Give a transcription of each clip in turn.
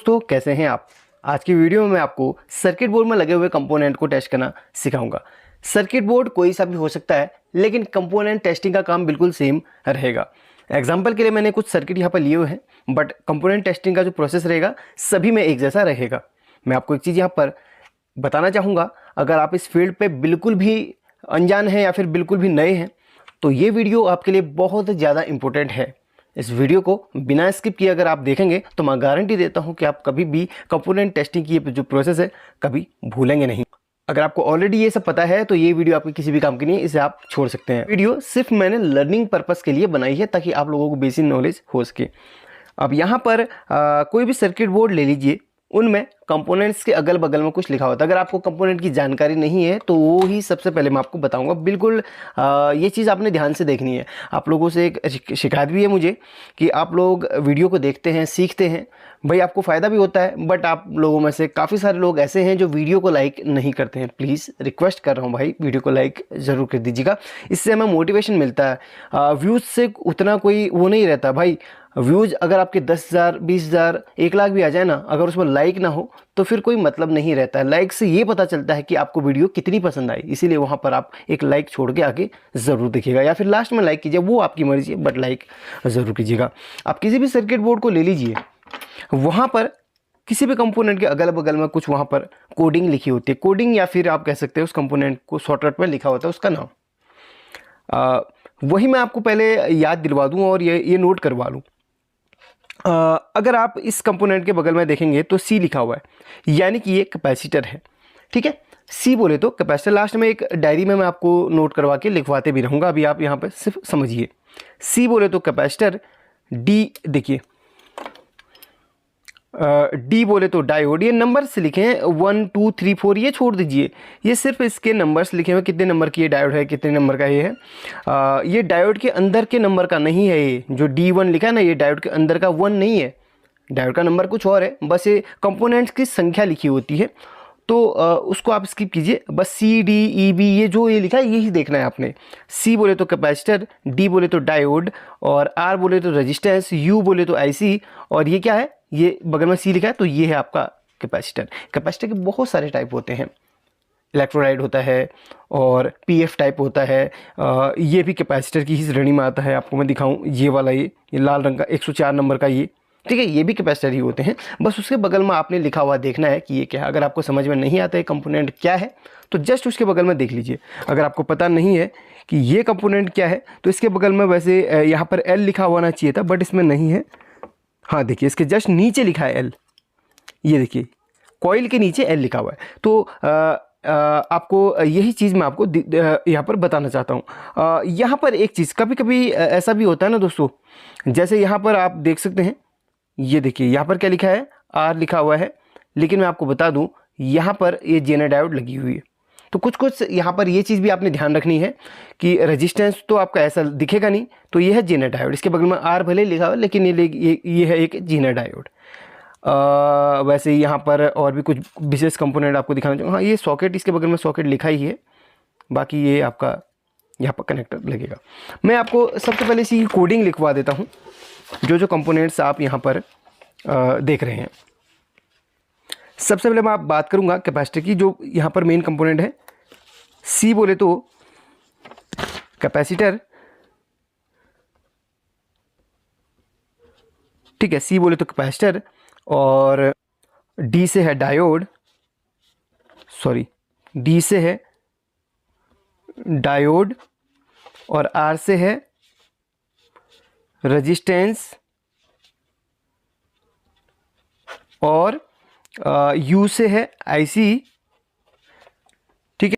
दोस्तों कैसे हैं आप। आज की वीडियो में मैं आपको सर्किट बोर्ड में लगे हुए कंपोनेंट को टेस्ट करना सिखाऊंगा। सर्किट बोर्ड कोई सा भी हो सकता है, लेकिन कंपोनेंट टेस्टिंग का काम बिल्कुल सेम रहेगा। एग्जाम्पल के लिए मैंने कुछ सर्किट यहाँ पर लिए हुए हैं, बट कंपोनेंट टेस्टिंग का जो प्रोसेस रहेगा सभी में एक जैसा रहेगा। मैं आपको एक चीज़ यहाँ पर बताना चाहूँगा, अगर आप इस फील्ड पे बिल्कुल भी अनजान हैं या फिर बिल्कुल भी नए हैं तो ये वीडियो आपके लिए बहुत ज़्यादा इंपॉर्टेंट है। इस वीडियो को बिना स्किप किए अगर आप देखेंगे तो मैं गारंटी देता हूं कि आप कभी भी कंपोनेंट टेस्टिंग की जो प्रोसेस है कभी भूलेंगे नहीं। अगर आपको ऑलरेडी ये सब पता है तो ये वीडियो आपके किसी भी काम की नहीं है, इसे आप छोड़ सकते हैं। वीडियो सिर्फ मैंने लर्निंग पर्पस के लिए बनाई है ताकि आप लोगों को बेसिक नॉलेज हो सके। अब यहाँ पर कोई भी सर्किट बोर्ड ले लीजिए, उनमें कंपोनेंट्स के अगल बगल में कुछ लिखा होता है। अगर आपको कंपोनेंट की जानकारी नहीं है तो वो ही सबसे पहले मैं आपको बताऊंगा। बिल्कुल ये चीज़ आपने ध्यान से देखनी है। आप लोगों से एक शिकायत भी है मुझे कि आप लोग वीडियो को देखते हैं, सीखते हैं, भाई आपको फ़ायदा भी होता है, बट आप लोगों में से काफ़ी सारे लोग ऐसे हैं जो वीडियो को लाइक नहीं करते हैं। प्लीज़ रिक्वेस्ट कर रहा हूँ भाई, वीडियो को लाइक ज़रूर कर दीजिएगा, इससे हमें मोटिवेशन मिलता है। व्यूज़ से उतना कोई वो नहीं रहता भाई। व्यूज़ अगर आपके 10,000, 20,000, 1 लाख भी आ जाए ना, अगर उसमें लाइक ना हो तो फिर कोई मतलब नहीं रहता है। लाइक से ये पता चलता है कि आपको वीडियो कितनी पसंद आई, इसीलिए वहाँ पर आप एक लाइक छोड़ के आगे ज़रूर देखिएगा, या फिर लास्ट में लाइक कीजिए, वो आपकी मर्जी है, बट लाइक ज़रूर कीजिएगा। आप किसी भी सर्किट बोर्ड को ले लीजिए, वहाँ पर किसी भी कंपोनेंट के अगल बगल में कुछ वहाँ पर कोडिंग लिखी होती है। कोडिंग या फिर आप कह सकते हैं उस कंपोनेंट को शॉर्टकट में लिखा होता है उसका नाम। वही मैं आपको पहले याद दिलवा दूँ और ये नोट करवा लूँ। अगर आप इस कंपोनेंट के बगल में देखेंगे तो सी लिखा हुआ है, यानी कि ये कैपेसिटर है। ठीक है, सी बोले तो कैपेसिटर। लास्ट में एक डायरी में मैं आपको नोट करवा के लिखवाते भी रहूँगा, अभी आप यहाँ पर सिर्फ समझिए। सी बोले तो कैपेसिटर, डी देखिए, डी बोले तो डायोड। ये नंबर से लिखे हैं 1 2 3 4, ये छोड़ दीजिए, ये सिर्फ इसके नंबर्स लिखे हुए, कितने नंबर की ये डायोड है, कितने नंबर का ये है। ये डायोड के अंदर के नंबर का नहीं है। ये जो D1 लिखा है ना, ये डायोड के अंदर का 1 नहीं है, डायोड का नंबर कुछ और है। बस ये कंपोनेंट्स की संख्या लिखी होती है, तो उसको आप स्किप कीजिए। बस C D E B ये जो ये लिखा है यही देखना है आपने। C बोले तो कैपेसिटर, D बोले तो डायोड, और R बोले तो रेजिस्टेंस, U बोले तो IC, और ये क्या है, ये बगल में C लिखा है तो ये है आपका कैपेसिटर। कैपेसिटर के बहुत सारे टाइप होते हैं, इलेक्ट्रोलाइट होता है और PF टाइप होता है। ये भी कैपेसिटर की ही श्रेणी में आता है। आपको मैं दिखाऊं, ये वाला, ये लाल रंग का 104 नंबर का, ये ठीक है, ये भी कैपेसिटर ही होते हैं। बस उसके बगल में आपने लिखा हुआ देखना है कि ये क्या है। अगर आपको समझ में नहीं आता है कंपोनेंट क्या है तो जस्ट उसके बगल में देख लीजिए। अगर आपको पता नहीं है कि ये कंपोनेंट क्या है तो इसके बगल में वैसे यहाँ पर L लिखा होना चाहिए था, बट इसमें नहीं है। हाँ देखिए, इसके जस्ट नीचे लिखा है L, ये देखिए कॉइल के नीचे L लिखा हुआ है। तो आपको यही चीज़ मैं आपको यहाँ पर बताना चाहता हूँ। यहाँ पर एक चीज़, कभी कभी ऐसा भी होता है ना दोस्तों, जैसे यहाँ पर आप देख सकते हैं, ये देखिए यहाँ पर क्या लिखा है, R लिखा हुआ है, लेकिन मैं आपको बता दूँ यहाँ पर ये जेनर डायोड लगी हुई है। तो कुछ यहाँ पर ये चीज़ भी आपने ध्यान रखनी है कि रेजिस्टेंस तो आपका ऐसा दिखेगा नहीं, तो ये है जेनर डायोड। इसके बगल में R भले लिखा हुआ है, लेकिन ये है एक जेनर डायोड। वैसे यहाँ पर और भी कुछ विशेष कंपोनेंट आपको दिखाना चाहूँगा। हाँ, ये सॉकेट, इसके बगल में सॉकेट लिखा ही है, बाकी ये आपका यहाँ पर कनेक्टर लगेगा। मैं आपको सबसे पहले इसी की कोडिंग लिखवा देता हूँ, जो कंपोनेंट्स आप यहाँ पर देख रहे हैं। सबसे पहले मैं बात करूँगा कैपेसिटर की, जो यहाँ पर मेन कंपोनेंट है। सी बोले तो कैपेसिटर, ठीक है, सी बोले तो कैपेसिटर, और डी से है डायोड, सॉरी, डी से है डायोड, और आर से है रेजिस्टेंस, और यू से है IC, ठीक है।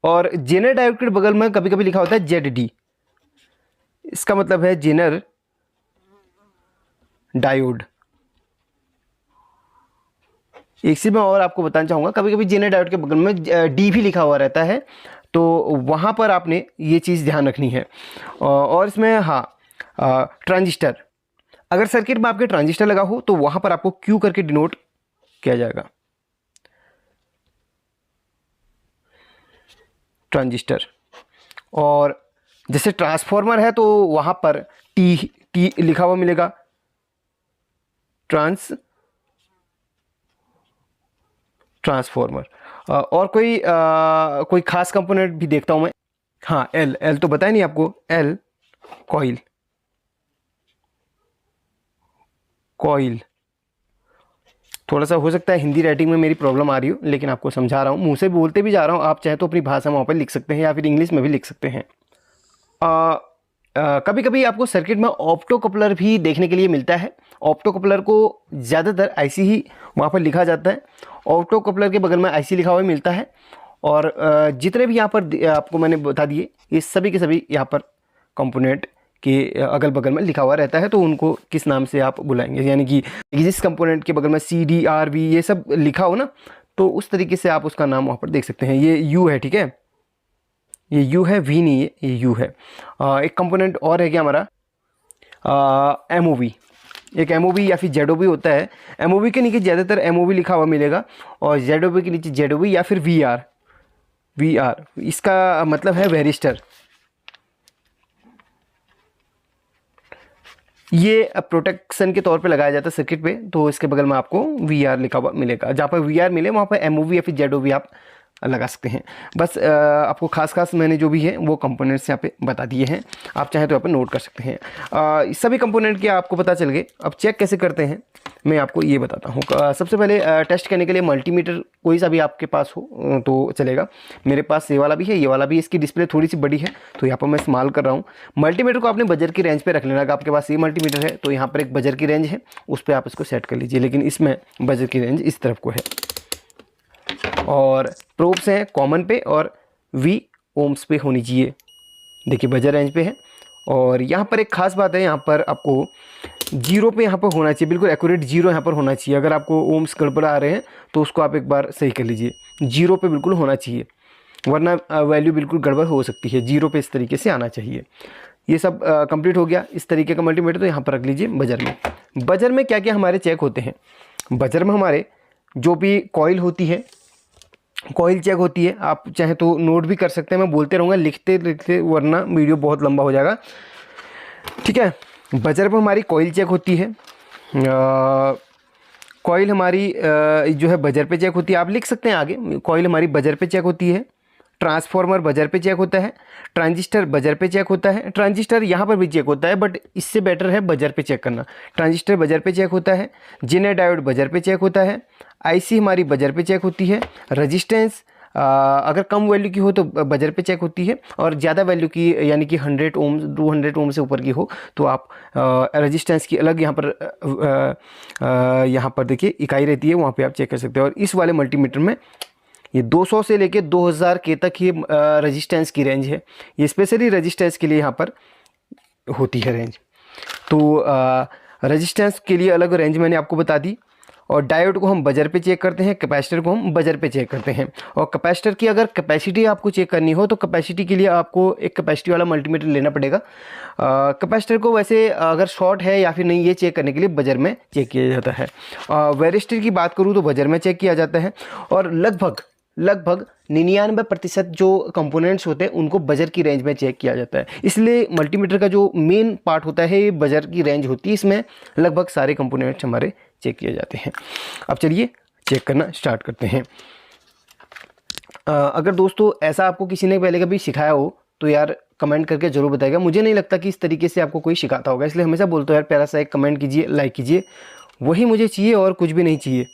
और जेनर डायोड के बगल में कभी कभी लिखा होता है ZD, इसका मतलब है जेनर डायोड। एक चीज़ मैं और आपको बताना चाहूँगा, कभी कभी जेनर डायोड के बगल में D भी लिखा हुआ रहता है, तो वहाँ पर आपने ये चीज़ ध्यान रखनी है। और इसमें हाँ, ट्रांजिस्टर, अगर सर्किट में आपके ट्रांजिस्टर लगा हो तो वहाँ पर आपको Q करके डिनोट किया जाएगा, ट्रांजिस्टर। और जैसे ट्रांसफॉर्मर है तो वहाँ पर T लिखा हुआ मिलेगा, ट्रांस ट्रांसफॉर्मर। और कोई खास कंपोनेंट भी देखता हूँ मैं। हाँ, एल तो बताया नहीं आपको, एल कॉइल। थोड़ा सा हो सकता है हिंदी राइटिंग में मेरी प्रॉब्लम आ रही हो, लेकिन आपको समझा रहा हूँ, मुंह से बोलते भी जा रहा हूँ। आप चाहे तो अपनी भाषा में वहाँ पर लिख सकते हैं या फिर इंग्लिश में भी लिख सकते हैं। कभी कभी आपको सर्किट में ऑप्टो कपलर भी देखने के लिए मिलता है। ऑप्टो कपलर को ज़्यादातर आईसी ही वहाँ पर लिखा जाता है। ऑप्टो कपलर के बगल में आईसी लिखा हुआ मिलता है। और जितने भी यहाँ पर आपको मैंने बता दिए, ये सभी के सभी यहाँ पर कंपोनेंट के अगल बगल में लिखा हुआ रहता है। तो उनको किस नाम से आप बुलाएंगे, यानी कि जिस कंपोनेंट के बगल में CDRV ये सब लिखा हो ना, तो उस तरीके से आप उसका नाम वहाँ पर देख सकते हैं। ये यू है, ठीक है, ये यू है, वी नहीं है, ये यू है। एक कंपोनेंट और है क्या हमारा, MOV। एक MOV या फिर ZOV होता है। MOV के नीचे ज़्यादातर MOV लिखा हुआ मिलेगा, और ZOV के नीचे ZOV या फिर VR। इसका मतलब है वेरिस्टर। ये प्रोटेक्शन के तौर पे लगाया जाता है सर्किट पे, तो इसके बगल में आपको VR लिखा हुआ मिलेगा। जहाँ पर VR मिले वहाँ पर MOV या फिर ZOV आप लगा सकते हैं। बस आपको खास मैंने जो भी है वो कंपोनेंट्स यहाँ पे बता दिए हैं, आप चाहें तो यहाँ पर नोट कर सकते हैं। सभी कंपोनेंट के आपको पता चल गए। अब चेक कैसे करते हैं मैं आपको ये बताता हूँ। सबसे पहले टेस्ट करने के लिए मल्टीमीटर कोई सा भी आपके पास हो तो चलेगा। मेरे पास ये वाला भी है, ये वाला भी। इसकी डिस्प्ले थोड़ी सी बड़ी है तो यहाँ पर मैं इस्तेमाल कर रहा हूँ। मल्टीमीटर को आपने बजर की रेंज पे रख लेना। अगर आपके पास ये मल्टीमीटर है तो यहाँ पर एक बजर की रेंज है, उस पर आप इसको सेट कर लीजिए, लेकिन इसमें बजर की रेंज इस तरफ को है। और प्रोब्स हैं कॉमन पे और V ओम्स पे होनी चाहिए। देखिए बजर रेंज पे है। और यहाँ पर एक खास बात है, यहाँ पर आपको 0 पे यहाँ पर होना चाहिए, बिल्कुल एक्यूरेट 0 यहाँ पर होना चाहिए। अगर आपको ओम्स गड़बड़ आ रहे हैं तो उसको आप एक बार सही कर लीजिए। 0 पे बिल्कुल होना चाहिए, वरना वैल्यू बिल्कुल गड़बड़ हो सकती है। 0 पे इस तरीके से आना चाहिए। ये सब कंप्लीट हो गया। इस तरीके का मल्टीमीटर तो यहाँ पर रख लीजिए। बजर में क्या क्या हमारे चेक होते हैं। बजर में हमारे जो भी कॉइल होती है, कॉइल चेक होती है। आप चाहे तो नोट भी कर सकते हैं, मैं बोलते रहूँगा लिखते लिखते, वरना वीडियो बहुत लंबा हो जाएगा, ठीक है। बजर पर हमारी कॉइल चेक होती है। कॉइल हमारी जो है बजर पे चेक होती है। आप लिख सकते हैं आगे, कॉइल हमारी बजर पे चेक होती है। ट्रांसफॉर्मर बजर पे चेक होता है। ट्रांजिस्टर बजर पे चेक होता है। ट्रांजिस्टर यहाँ पर भी चेक होता है, बट इससे बेटर है बजर पे चेक करना। ट्रांजिस्टर बजर पे चेक होता है। जेनर डायोड बजर पे चेक होता है। आईसी हमारी बजर पे चेक होती है। रेजिस्टेंस अगर कम वैल्यू की हो तो बजर पे चेक होती है, और ज़्यादा वैल्यू की यानी कि 100 ओम 200 ओम से ऊपर की हो तो आप रेजिस्टेंस की अलग यहाँ पर देखिए इकाई रहती है, वहाँ पे आप चेक कर सकते हैं। और इस वाले मल्टीमीटर में ये 200 से लेके 2000 के तक ये रेजिस्टेंस की रेंज है। ये स्पेशली रेजिस्टेंस के लिए यहाँ पर होती है रेंज। तो रेजिस्टेंस के लिए अलग रेंज मैंने आपको बता दी। और डायोड को हम बजर पे चेक करते हैं, कैपेसिटर को हम बजर पे चेक करते हैं। और कैपेसिटर की अगर कैपेसिटी आपको चेक करनी हो तो कैपेसिटी के लिए आपको एक कैपेसिटी वाला मल्टीमीटर लेना पड़ेगा। कैपेसिटर को वैसे अगर शॉर्ट है या फिर नहीं ये चेक करने के लिए बजर में चेक किया जाता है। वेरिस्टर की बात करूँ तो बजर में चेक किया जाता है। और लगभग 99% जो कंपोनेंट्स होते हैं उनको बजर की रेंज में चेक किया जाता है। इसलिए मल्टीमीटर का जो मेन पार्ट होता है ये बजर की रेंज होती है। इसमें लगभग सारे कंपोनेंट्स हमारे चेक किए जाते हैं। अब चलिए चेक करना स्टार्ट करते हैं। अगर दोस्तों ऐसा आपको किसी ने पहले कभी सिखाया हो तो यार कमेंट करके ज़रूर बताइएगा। मुझे नहीं लगता कि इस तरीके से आपको कोई सिखाता होगा, इसलिए हमेशा बोलते हो यार प्यारा सा एक कमेंट कीजिए, लाइक कीजिए। वही मुझे चाहिए और कुछ भी नहीं चाहिए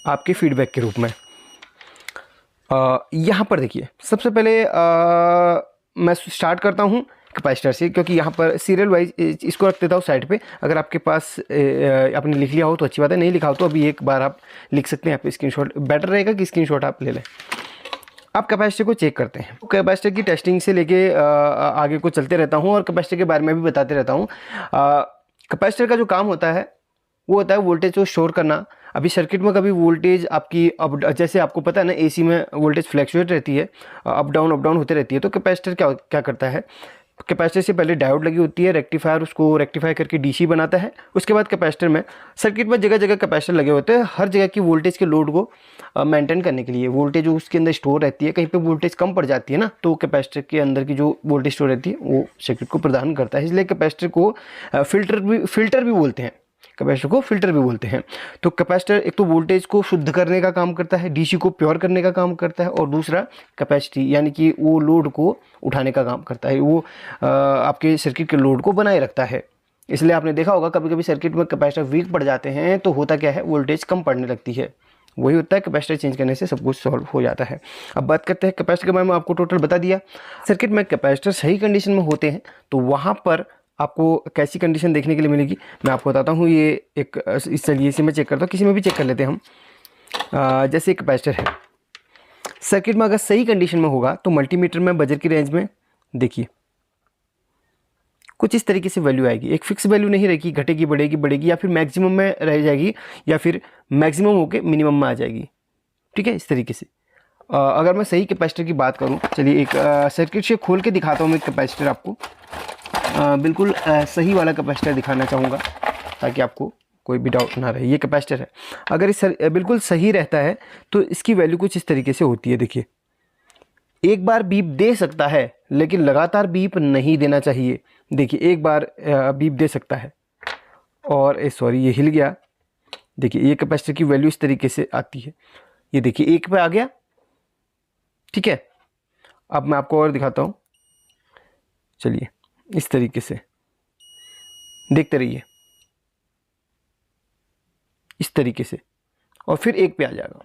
आपके फीडबैक के रूप में। यहाँ पर देखिए सबसे पहले मैं स्टार्ट करता हूँ कैपेसिटर से, क्योंकि यहाँ पर सीरियल वाइज इसको रख देता हूँ साइड पे। अगर आपके पास आपने लिख लिया हो तो अच्छी बात है, नहीं लिखा हो तो अभी एक बार आप लिख सकते हैं। आप स्क्रीनशॉट बेटर रहेगा कि स्क्रीनशॉट आप ले लें। आप कैपेसिटर को चेक करते हैं। कैपेसिटर की टेस्टिंग से लेके आगे को चलते रहता हूँ और कैपेसिटर के बारे में भी बताते रहता हूँ। कैपेसिटर का जो काम होता है वो होता है वोल्टेज को स्टोर करना। अभी सर्किट में कभी वोल्टेज आपकी जैसे आपको पता है ना एसी में वोल्टेज फ्लैक्चुएट रहती है, अप डाउन होते रहती है। तो कैपेसिटर क्या करता है, कैपेसिटर से पहले डायोड लगी होती है, रेक्टिफायर उसको रेक्टिफाई करके डीसी बनाता है। उसके बाद कैपेसिटर में सर्किट में जगह जगह कैपेसिटर लगे होते हैं, हर जगह की वोल्टेज के लोड को मेंटेन करने के लिए। वोल्टेज जो उसके अंदर स्टोर रहती है, कहीं पे वोल्टेज कम पड़ जाती है ना, तो कैपेसिटर के अंदर की जो वोल्टेज स्टोर रहती है वो सर्किट को प्रदान करता है। इसलिए कैपेसिटर को फिल्टर भी बोलते हैं। कैपेसिटर को फिल्टर भी बोलते हैं। तो कैपेसिटर एक तो वोल्टेज को शुद्ध करने का काम करता है, डीसी को प्योर करने का काम करता है, और दूसरा कैपेसिटी यानी कि वो लोड को उठाने का काम करता है, वो आपके सर्किट के लोड को बनाए रखता है। इसलिए आपने देखा होगा कभी कभी सर्किट में कैपेसिटर वीक पड़ जाते हैं तो होता क्या है, वोल्टेज कम पड़ने लगती है। वही होता है, कैपेसिटर चेंज करने से सब कुछ सॉल्व हो जाता है। अब बात करते हैं कैपेसिटर के बारे में, आपको टोटल बता दिया। सर्किट में कैपेसिटर सही कंडीशन में होते हैं तो वहाँ पर आपको कैसी कंडीशन देखने के लिए मिलेगी मैं आपको बताता हूँ। ये एक चलिए इसे मैं चेक करता हूँ, किसी में भी चेक कर लेते हैं हम। जैसे एक कैपेसिटर है, सर्किट में अगर सही कंडीशन में होगा तो मल्टीमीटर में बजर की रेंज में देखिए कुछ इस तरीके से वैल्यू आएगी। एक फिक्स वैल्यू नहीं रहेगी, घटेगी बढ़ेगी बढ़ेगी, या फिर मैक्सिमम में रह जाएगी, या फिर मैक्सिमम होकर मिनिमम में आ जाएगी। ठीक है, इस तरीके से। अगर मैं सही कैपेसिटर की बात करूं, चलिए एक सर्किट से खोल के दिखाता हूं मैं कैपेसिटर आपको। बिल्कुल सही वाला कैपेसिटर दिखाना चाहूँगा ताकि आपको कोई भी डाउट ना रहे। ये कैपेसिटर है, अगर इस बिल्कुल सही रहता है तो इसकी वैल्यू कुछ इस तरीके से होती है। देखिए, एक बार बीप दे सकता है लेकिन लगातार बीप नहीं देना चाहिए। देखिए, एक बार बीप दे सकता है और सॉरी ये हिल गया। देखिए, ये कैपेसिटर की वैल्यू इस तरीके से आती है। ये देखिए, एक पे आ गया। ठीक है, अब मैं आपको और दिखाता हूँ। चलिए, इस तरीके से देखते रहिए, इस तरीके से, और फिर एक पे आ जाएगा।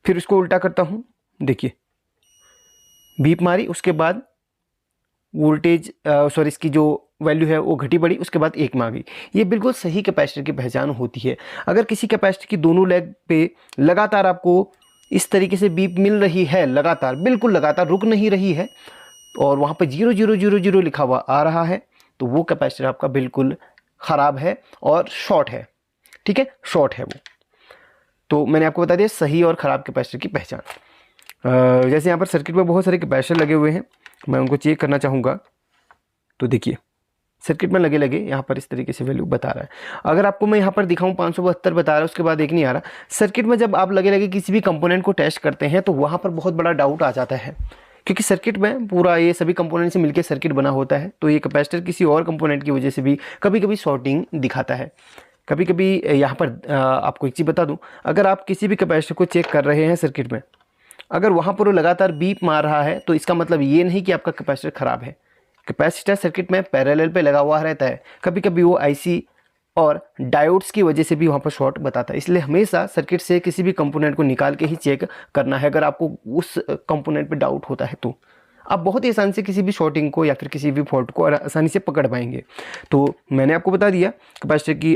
फिर इसको उल्टा करता हूँ, देखिए बीप मारी, उसके बाद वोल्टेज सॉरी इसकी जो वैल्यू है वो घटी बढ़ी, उसके बाद एक में आ गई। ये बिल्कुल सही कैपेसिटर की पहचान होती है। अगर किसी कैपेसिटर की दोनों लेग पे लगातार आपको इस तरीके से बीप मिल रही है, लगातार बिल्कुल लगातार रुक नहीं रही है, और वहाँ पे 0000 लिखा हुआ आ रहा है, तो वो कैपेसिटर आपका बिल्कुल ख़राब है और शॉर्ट है। ठीक है, शॉर्ट है वो। तो मैंने आपको बता दिया सही और ख़राब कैपेसिटर की पहचान। जैसे यहाँ पर सर्किट में बहुत सारे कैपेसिटर लगे हुए हैं, मैं उनको चेक करना चाहूँगा। तो देखिए, सर्किट में लगे लगे यहाँ पर इस तरीके से वैल्यू बता रहा है। अगर आपको मैं यहाँ पर दिखाऊँ 572 बता रहा है, उसके बाद एक नहीं आ रहा। सर्किट में जब आप लगे लगे किसी भी कंपोनेंट को टेस्ट करते हैं तो वहाँ पर बहुत बड़ा डाउट आ जाता है, क्योंकि सर्किट में पूरा ये सभी कंपोनेंट से मिलकर सर्किट बना होता है। तो ये कैपेसिटर किसी और कंपोनेंट की वजह से भी कभी कभी शॉर्टिंग दिखाता है। कभी कभी यहाँ पर आपको एक चीज़ बता दूँ, अगर आप किसी भी कैपेसिटर को चेक कर रहे हैं सर्किट में, अगर वहाँ पर वो लगातार बीप मार रहा है तो इसका मतलब ये नहीं कि आपका कैपेसिटर ख़राब है। कैपेसिटर सर्किट में पैरेलल पे लगा हुआ रहता है, कभी कभी वो आईसी और डायोड्स की वजह से भी वहाँ पर शॉर्ट बताता है। इसलिए हमेशा सर्किट से किसी भी कंपोनेंट को निकाल के ही चेक करना है, अगर आपको उस कंपोनेंट पे डाउट होता है तो आप बहुत ही आसानी से किसी भी शॉर्टिंग को या फिर किसी भी फॉल्ट को आसानी से पकड़ पाएंगे। तो मैंने आपको बता दिया कैपेसिटर की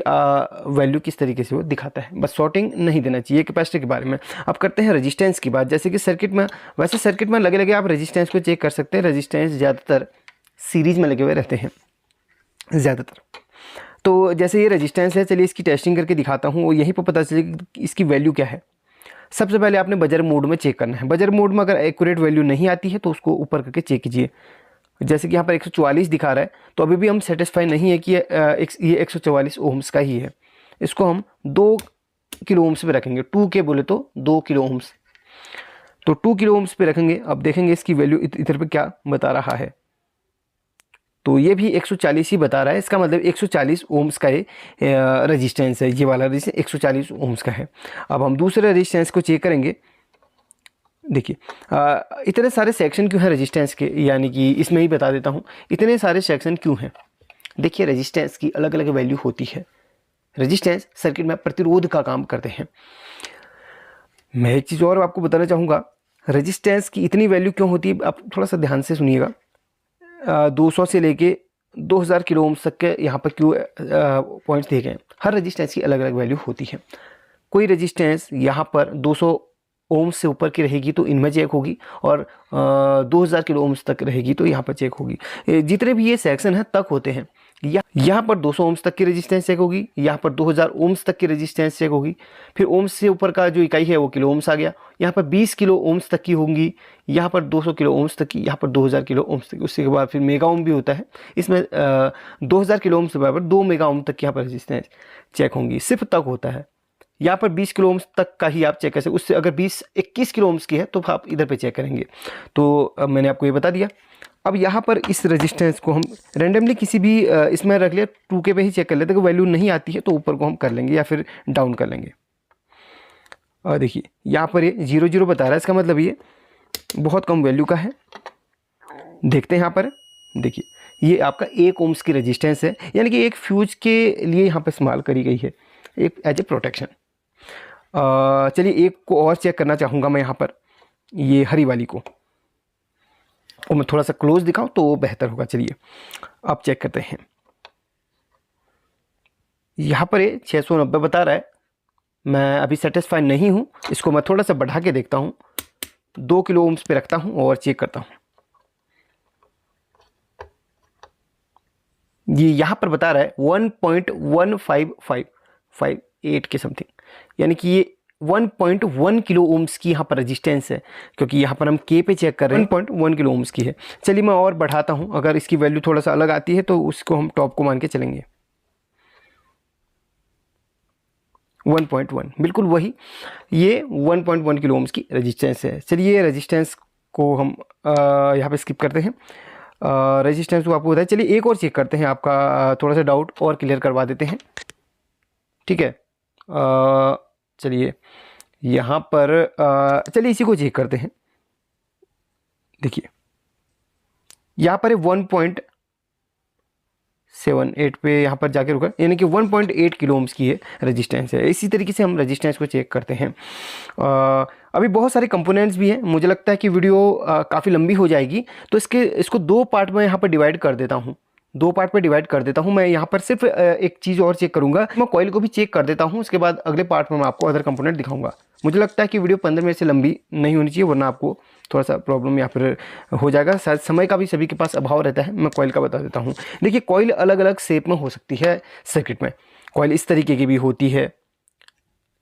वैल्यू किस तरीके से वो दिखाता है, बस शॉर्टिंग नहीं देना चाहिए कैपेसिटर के बारे में। अब करते हैं रेजिस्टेंस की बात। जैसे कि सर्किट में, वैसे सर्किट में लगे लगे आप रेजिस्टेंस को चेक कर सकते हैं। रेजिस्टेंस ज़्यादातर सीरीज में लगे हुए रहते हैं ज़्यादातर। तो जैसे ये रेजिस्टेंस है, चलिए इसकी टेस्टिंग करके दिखाता हूँ, यहीं पर पता चलेगा कि इसकी वैल्यू क्या है। सबसे पहले आपने बजर मोड में चेक करना है। बजर मोड में अगर एक्यूरेट वैल्यू नहीं आती है तो उसको ऊपर करके चेक कीजिए। जैसे कि यहाँ पर 144 दिखा रहा है, तो अभी भी हम सेटिस्फाई नहीं है कि ये 144 ओम्स का ही है। इसको हम 2 किलो ओम्स पे रखेंगे, 2 के बोले तो 2 किलो ओम्स, तो 2 किलो ओम्स पे रखेंगे। अब देखेंगे इसकी वैल्यू इधर पे क्या बता रहा है, तो ये भी 140 ही बता रहा है। इसका मतलब 140 ओम्स का ये रेजिस्टेंस है, ये वाला रेजिस्टेंस 140 ओम्स का है। अब हम दूसरे रेजिस्टेंस को चेक करेंगे। देखिए इतने सारे सेक्शन क्यों हैं रेजिस्टेंस के, यानी कि इसमें ही बता देता हूँ इतने सारे सेक्शन क्यों हैं। देखिए, रेजिस्टेंस की अलग अलग वैल्यू होती है। रेजिस्टेंस सर्किट में प्रतिरोध का काम करते हैं। मैं एक चीज़ और आपको बताना चाहूँगा, रेजिस्टेंस की इतनी वैल्यू क्यों होती है, आप थोड़ा सा ध्यान से सुनिएगा। 200 से लेके 2000 किलो ओम्स तक के यहाँ पर क्यों पॉइंट्स दिए गए हैं। हर रेजिस्टेंस की अलग अलग वैल्यू होती है। कोई रेजिस्टेंस यहाँ पर 200 ओम्स से ऊपर की रहेगी तो इनमें चेक होगी, और 2000 किलो ओम्स तक रहेगी तो यहाँ पर चेक होगी। जितने भी ये सेक्शन हैं तक होते हैं। यहाँ पर 200 ओम्स तक की रेजिस्टेंस चेक होगी, यहाँ पर 2000 ओम्स तक की रेजिस्टेंस चेक होगी, फिर ओम्स से ऊपर का जो इकाई है वो किलो ओम्स आ गया। यहाँ पर 20 किलो ओम्स तक की होंगी, यहाँ पर 200 किलो ओम्स तक की, यहाँ पर 2000 किलो ओम्स तक। उसके बाद फिर मेगा ओम भी होता है, इसमें 2000 किलो ओम्स के बराबर 2 मेगा ओम तक की यहाँ पर रेजिस्टेंस चेक होंगी। सिर्फ तक होता है। यहाँ पर 20 किलो ओम्स तक का ही आप चेक कर सकते। उससे अगर 21 किलो ओम्स की है तो आप इधर पे चेक करेंगे। तो मैंने आपको ये बता दिया। अब यहाँ पर इस रेजिस्टेंस को हम रैंडमली किसी भी इसमें रख लिया, 2K पे ही चेक कर लेते हैं। वैल्यू नहीं आती है तो ऊपर को हम कर लेंगे या फिर डाउन कर लेंगे। और देखिए यहाँ पर ये 0 बता रहा है, इसका मतलब ये बहुत कम वैल्यू का है। देखते हैं यहाँ पर, देखिए ये आपका 1 ओम्स की रेजिस्टेंस है, यानी कि एक फ्यूज के लिए यहाँ पर इस्तेमाल करी गई है, एक एज ए प्रोटेक्शन। चलिए एक को और चेक करना चाहूँगा मैं यहाँ पर, ये हरी वाली को, और मैं थोड़ा सा क्लोज दिखाऊं तो वो बेहतर होगा। चलिए अब चेक करते हैं। यहाँ पर ये 690 बता रहा है, मैं अभी सेटिस्फाई नहीं हूँ, इसको मैं थोड़ा सा बढ़ा के देखता हूँ, 2 किलो ओम्स पे रखता हूँ और चेक करता हूँ। ये यहाँ पर बता रहा है 1.15558 के समथिंग, यानी कि ये 1.1 किलो ओम्स की यहाँ पर रेजिस्टेंस है, क्योंकि यहाँ पर हम के पे चेक कर रहे हैं, 1.1 किलो ओम्स की है। चलिए मैं और बढ़ाता हूँ, अगर इसकी वैल्यू थोड़ा सा अलग आती है तो उसको हम टॉप को मान के चलेंगे। 1.1 बिल्कुल वही, ये 1.1 किलो ओम्स की रेजिस्टेंस है। चलिए ये रेजिस्टेंस को हम यहाँ पे स्किप करते हैं, रेजिस्टेंस को आपको बताया। चलिए एक और चेक करते हैं, आपका थोड़ा सा डाउट और क्लियर करवा देते हैं, ठीक है। चलिए यहाँ पर चलिए इसी को चेक करते हैं। देखिए यहाँ पर 1.78 पे यहाँ पर जाके रुका, यानी कि 1.8 किलो ओम्स की है रेजिस्टेंस है। इसी तरीके से हम रेजिस्टेंस को चेक करते हैं। अभी बहुत सारे कंपोनेंट्स भी हैं, मुझे लगता है कि वीडियो काफ़ी लंबी हो जाएगी, तो इसको 2 पार्ट में यहाँ पर डिवाइड कर देता हूँ। 2 पार्ट पे डिवाइड कर देता हूँ। मैं यहाँ पर सिर्फ एक चीज़ और चेक करूँगा, मैं कॉइल को भी चेक कर देता हूँ, उसके बाद अगले पार्ट में मैं आपको अदर कंपोनेंट दिखाऊंगा। मुझे लगता है कि वीडियो 15 मिनट से लंबी नहीं होनी चाहिए, वरना आपको थोड़ा सा प्रॉब्लम या फिर हो जाएगा। शायद समय का भी सभी के पास अभाव रहता है। मैं कॉइल का बता देता हूँ। देखिए कॉइल अलग अलग शेप में हो सकती है सर्किट में। कॉइल इस तरीके की भी होती है,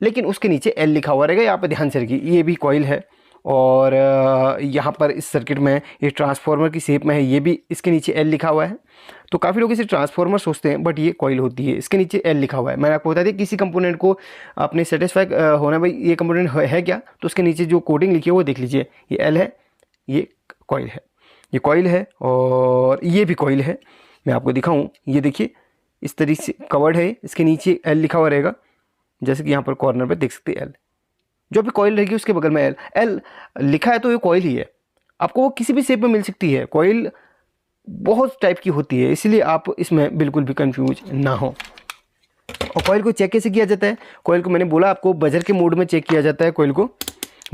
लेकिन उसके नीचे एल लिखा हुआ रहेगा, यहाँ पर ध्यान से रखिए। ये भी कॉइल है, और यहाँ पर इस सर्किट में ये ट्रांसफार्मर की शेप में है, ये भी इसके नीचे एल लिखा हुआ है। तो काफ़ी लोग इसे ट्रांसफार्मर सोचते हैं, बट ये कॉइल होती है, इसके नीचे एल लिखा हुआ है। मैंने आपको बता दिया, किसी कंपोनेंट को आपने सेटिस्फाई होना, भाई ये कंपोनेंट है क्या, तो उसके नीचे जो कोडिंग लिखी है वो देख लीजिए। ये एल है, ये कॉइल है, ये कॉइल है, और ये भी कॉइल है। मैं आपको दिखाऊँ, ये देखिए इस तरीके से कवर्ड है, इसके नीचे एल लिखा हुआ रहेगा, जैसे कि यहाँ पर कॉर्नर पर देख सकते हैं एल। जो भी कॉइल रहेगी उसके बगल में एल लिखा है, तो ये कॉइल ही है। आपको वो किसी भी शेप में मिल सकती है, कॉइल बहुत टाइप की होती है, इसलिए आप इसमें बिल्कुल भी कंफ्यूज ना हो। और कॉइल को चेक कैसे किया जाता है? कॉइल को मैंने बोला आपको बजर के मोड में चेक किया जाता है। कॉइल को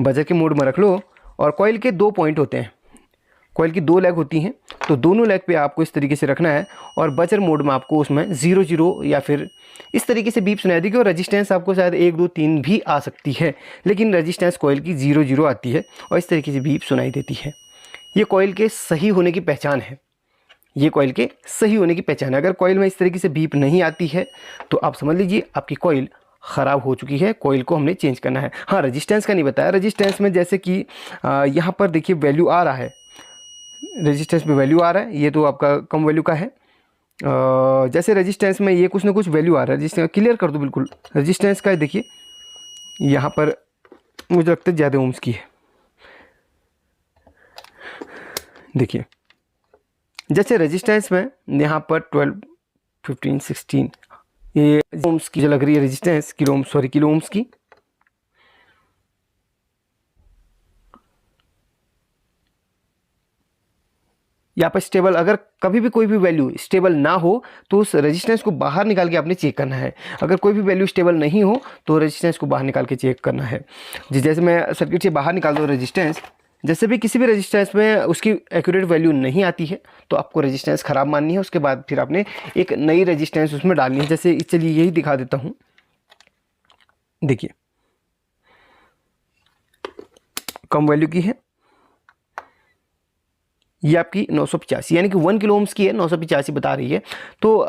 बजर के मोड में रख लो, और कॉइल के 2 पॉइंट होते हैं, कॉइल की 2 लेग होती हैं, तो दोनों लेग पे आपको इस तरीके से रखना है, और बजर मोड में आपको उसमें 0 या फिर इस तरीके से बीप सुनाई देगी। और रेजिस्टेंस आपको शायद 1 2 3 भी आ सकती है, लेकिन रेजिस्टेंस कॉइल की 0 आती है और इस तरीके से बीप सुनाई देती है। ये कॉइल के सही होने की पहचान है, ये कॉइल के सही होने की पहचान है। अगर कॉइल में इस तरीके से बीप नहीं आती है तो आप समझ लीजिए आपकी कॉइल ख़राब हो चुकी है, कॉइल को हमने चेंज करना है। हाँ, रेजिस्टेंस का नहीं बताया। रेजिस्टेंस में जैसे कि यहाँ पर देखिए वैल्यू आ रहा है, रेजिस्टेंस में वैल्यू आ रहा है, ये तो आपका कम वैल्यू का है। जैसे रेजिस्टेंस में ये कुछ ना कुछ वैल्यू आ रहा है, रेजिस्टेंस क्लियर कर दो बिल्कुल। रेजिस्टेंस का देखिए यहाँ पर मुझे लगता है ज़्यादा ओम्स की है। देखिए जैसे रेजिस्टेंस में यहाँ पर 12 15 16 ये ओम्स की जो लग रही है रेजिस्टेंस, किलो ओम्स की। यहाँ पर स्टेबल, अगर कभी भी कोई भी वैल्यू स्टेबल ना हो तो उस रेजिस्टेंस को बाहर निकाल के आपने चेक करना है। अगर कोई भी वैल्यू स्टेबल नहीं हो तो रेजिस्टेंस को बाहर निकाल के चेक करना है। जैसे मैं सर्किट से बाहर निकाल दूँ रेजिस्टेंस, जैसे भी किसी भी रेजिस्टेंस में उसकी एक्यूरेट वैल्यू नहीं आती है तो आपको रेजिस्टेंस ख़राब माननी है। उसके बाद फिर आपने एक नई रेजिस्टेंस उसमें डालनी है। जैसे चलिए यही दिखा देता हूँ, देखिए कम वैल्यू की है, ये आपकी 985 यानी कि 1 किलो ओम्स की है, 985 बता रही है। तो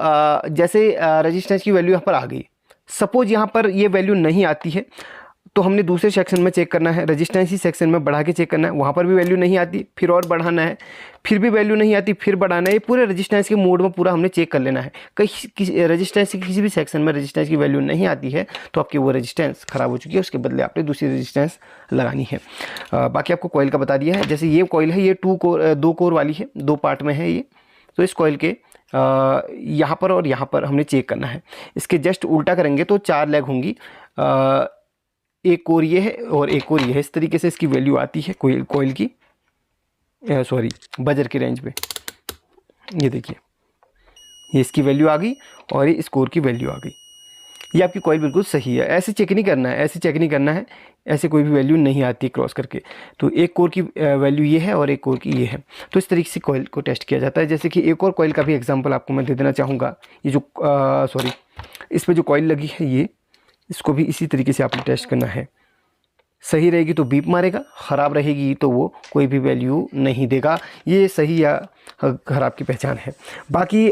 जैसे रेजिस्टेंस की वैल्यू यहाँ पर आ गई, सपोज यहाँ पर ये वैल्यू नहीं आती है तो हमने दूसरे सेक्शन में चेक करना है, रजिस्टेंसी सेक्शन में बढ़ा के चेक करना है, वहाँ पर भी वैल्यू नहीं आती, फिर और बढ़ाना है, फिर भी वैल्यू नहीं आती, फिर बढ़ाना है। ये पूरे रजिस्टेंस के मोड में पूरा हमने चेक कर लेना है। कहीं रजिस्टेंस की किसी भी सेक्शन में रजिस्टेंस की वैल्यू नहीं आती है तो आपकी वो रजिस्टेंस ख़राब हो चुकी है, उसके बदले आपने दूसरी रजिस्टेंस लगानी है। बाकी आपको कॉइल का बता दिया है। जैसे ये कॉइल है, ये 2 कोर वाली है, 2 पार्ट में है ये। तो इस कॉइल के यहाँ पर और यहाँ पर हमने चेक करना है। इसके जस्ट उल्टा करेंगे तो 4 लेग होंगी, एक कोर ये है और एक कोर ये है। इस तरीके से इसकी वैल्यू आती है कॉइल की, सॉरी बजर की रेंज पे। ये देखिए, ये इसकी वैल्यू आ गई और ये इस कोर की वैल्यू आ गई। ये आपकी कॉइल बिल्कुल सही है। ऐसे चेक नहीं करना है, ऐसे चेक नहीं करना है, ऐसे कोई भी वैल्यू नहीं आती क्रॉस करके। तो एक कोर की वैल्यू ये है और एक कोर की ये है। तो इस तरीके से कॉइल को टेस्ट किया जाता है। जैसे कि एक और कॉइल का भी एग्जांपल आपको मैं दे देना चाहूँगा। ये जो सॉरी, इस पर जो कॉइल लगी है ये, इसको भी इसी तरीके से आपको टेस्ट करना है। सही रहेगी तो बीप मारेगा, ख़राब रहेगी तो वो कोई भी वैल्यू नहीं देगा। ये सही या ख़राब की पहचान है। बाकी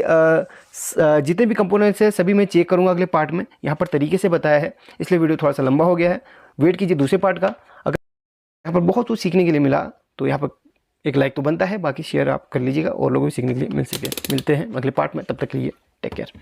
जितने भी कंपोनेंट्स हैं सभी मैं चेक करूँगा अगले पार्ट में। यहाँ पर तरीके से बताया है, इसलिए वीडियो थोड़ा सा लंबा हो गया है। वेट कीजिए दूसरे पार्ट का। अगर यहाँ पर बहुत कुछ सीखने के लिए मिला तो यहाँ पर एक लाइक तो बनता है, बाकी शेयर आप कर लीजिएगा और लोगों को सीखने के लिए मिल सके। मिलते हैं अगले पार्ट में, तब तक के लिए टेक केयर।